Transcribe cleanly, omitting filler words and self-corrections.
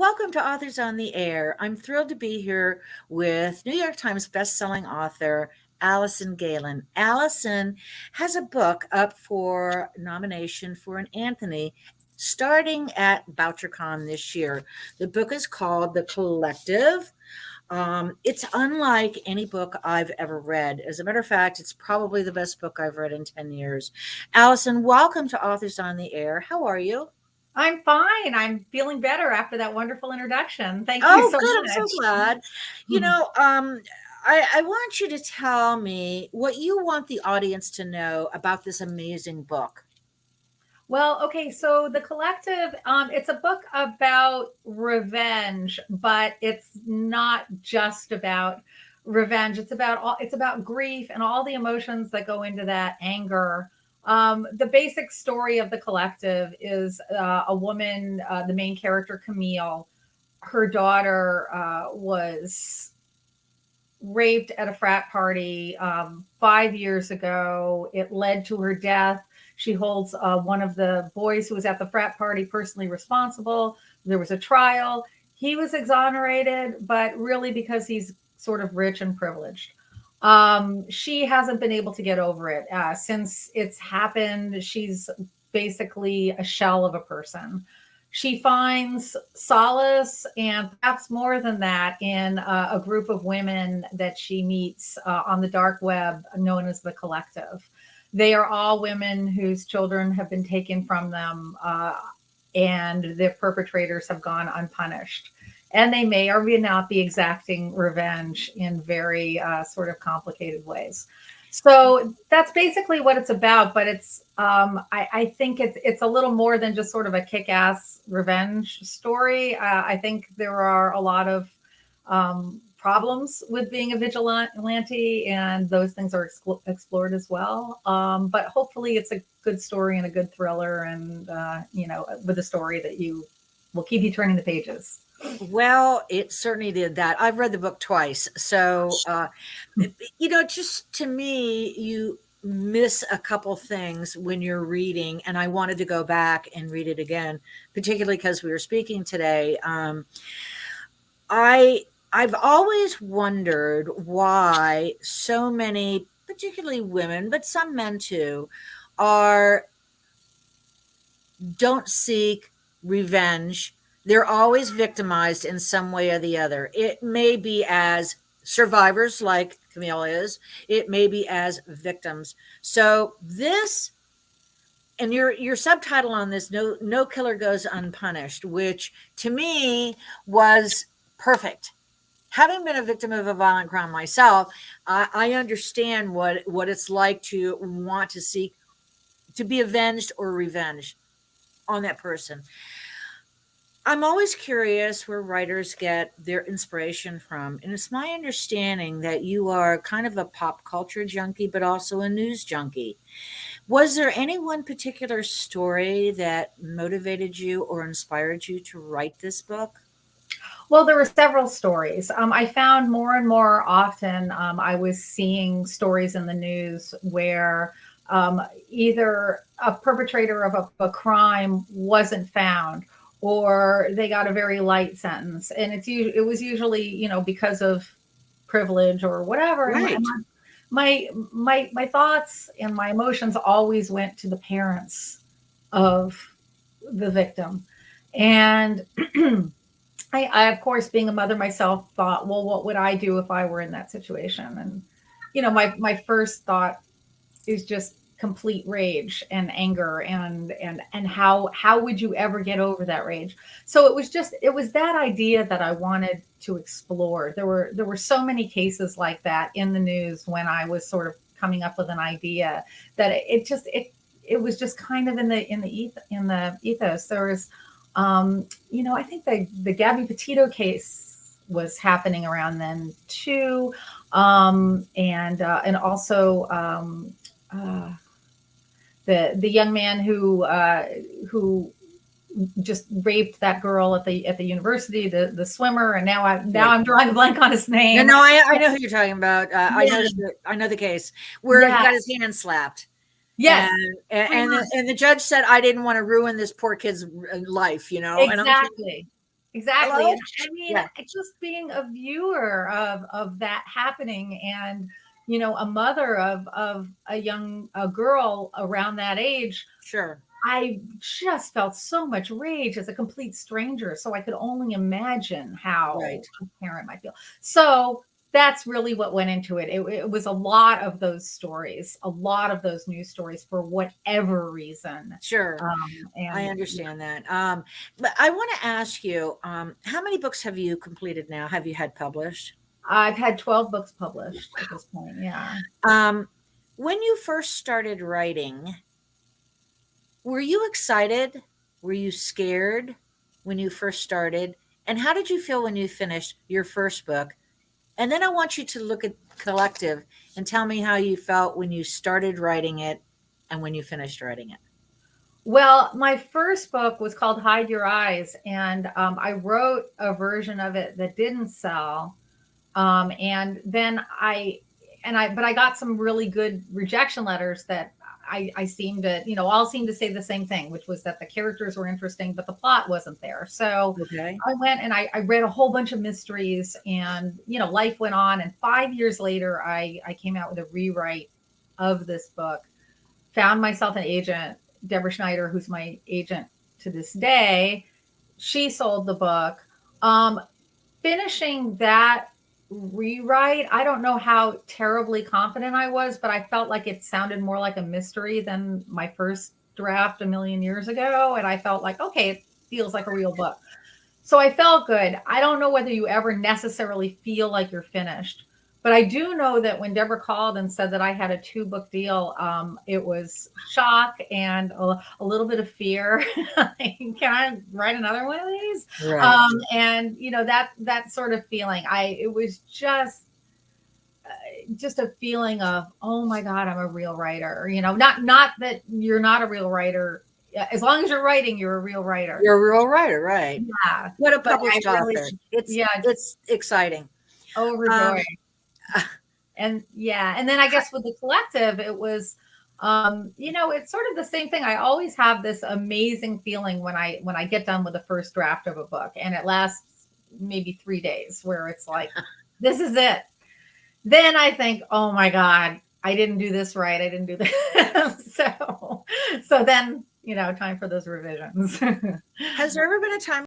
welcome to Authors on the Air. I'm thrilled to be here with New York Times bestselling author Alison Gaylin. Alison has a book up for nomination for an Anthony starting at BoucherCon this year. The book is called The Collective. It's unlike any book I've ever read. As a matter of fact, it's probably the best book I've read in 10 years. Alison, welcome to Authors on the Air. How are you? I'm fine. I'm feeling better after that wonderful introduction. Thank you Oh, so good. I'm so much. glad. You know, I want you to tell me what you want the audience to know about this amazing book. Well, okay, so The Collective, it's a book about revenge, but it's not just about revenge. It's about grief and all the emotions that go into that anger. The basic story of The Collective is a woman, the main character Camille. Her daughter was raped at a frat party 5 years ago. It led to her death. She holds one of the boys who was at the frat party personally responsible. There was a trial. He was exonerated, but really because he's sort of rich and privileged. She hasn't been able to get over it. Since it's happened, she's basically a shell of a person. She finds solace and perhaps more than that in a group of women that she meets on the dark web known as the Collective. They are all women whose children have been taken from them, and their perpetrators have gone unpunished. And they may or may not be exacting revenge in very sort of complicated ways. So that's basically what it's about. But I think it's a little more than just sort of a kick-ass revenge story. I think there are a lot of problems with being a vigilante, and those things are explored as well. But hopefully, it's a good story and a good thriller, and with a story that you will keep you turning the pages. Well, it certainly did that. I've read the book twice. So, just to me, you miss a couple things when you're reading, and I wanted to go back and read it again, particularly because we were speaking today. I I've always wondered why so many, particularly women, but some men too, are don't seek revenge. They're always victimized in some way or the other. It may be as survivors like Camille is, it may be as victims. So this, and your subtitle on this, no killer goes unpunished, which to me was perfect. Having been a victim of a violent crime myself, I understand what it's like to want to seek to be avenged or revenge on that person. I'm always curious where writers get their inspiration from. And it's my understanding that you are kind of a pop culture junkie, but also a news junkie. Was there any one particular story that motivated you or inspired you to write this book? Well, there were several stories. I found more and more often I was seeing stories in the news where either a perpetrator of a crime wasn't found, or they got a very light sentence, and it was usually because of privilege or whatever. And Right. my thoughts and my emotions always went to the parents of the victim, and I, of course, being a mother myself, thought, well, what would I do if I were in that situation? And, my first thought is just complete rage and anger, and how would you ever get over that rage? So it was that idea that I wanted to explore. There were so many cases like that in the news when I was sort of coming up with an idea, that it was just kind of in the ethos. There was I think the Gabby Petito case was happening around then too, and also the young man who just raped that girl at the university, the swimmer, and now Right. I'm drawing a blank on his No, name. no, I know who you're talking about. Yeah, I know the case where he yeah, got his hand slapped. yes, And pretty the much. and the judge said, "I didn't wanna ruin this poor kid's life," and I'm thinking, Exactly. I exactly. love, And I mean, yeah, just being a viewer of that happening, and you know, a mother of a girl around that age, sure. I just felt so much rage as a complete stranger. So I could only imagine how Right. a parent might feel. So that's really what went into it. It was a lot of those stories, a lot of those news stories for whatever reason. Sure. I And yeah, understand that. But I want to ask you, how many books have you completed now? Have you had published? I've had 12 books published at this point. Yeah. Um, when you first started writing, were you excited? Were you scared when you first started? And how did you feel when you finished your first book? And then I want you to look at Collective and tell me how you felt when you started writing it and when you finished writing it. Well, my first book was called Hide Your Eyes, and I wrote a version of it that didn't sell. And then but I got some really good rejection letters that I seemed to, you know, all seemed to say the same thing, which was that the characters were interesting, but the plot wasn't there. So Okay. I went and I read a whole bunch of mysteries, and, you know, life went on. And 5 years later, I came out with a rewrite of this book, found myself an agent, Deborah Schneider, who's my agent to this day. She sold the book. Um, Finishing that rewrite, I don't know how terribly confident I was, but I felt like it sounded more like a mystery than my first draft a million years ago. And I felt like, okay, it feels like a real book. So I felt good. I don't know whether you ever necessarily feel like you're finished, but I do know that when Deborah called and said that I had a 2 book deal, it was shock and a little bit of fear. Can I write another one of these? Right. And you know, that sort of feeling. It was just a feeling of, oh my God, I'm a real writer. You know, not that you're not a real writer. As long as you're writing, you're a real writer. You're a real writer, right? Yeah, What a but I published really, author. It's yeah, just it's exciting. overjoyed. Um, And yeah, and then I guess with the collective, it was, you know, it's sort of the same thing. I always have this amazing feeling when I get done with the first draft of a book, and it lasts maybe 3 days, where it's like, this is it. Then I think, oh my God, I didn't do this right. I didn't do this. So then, you know, time for those revisions. has there ever been a time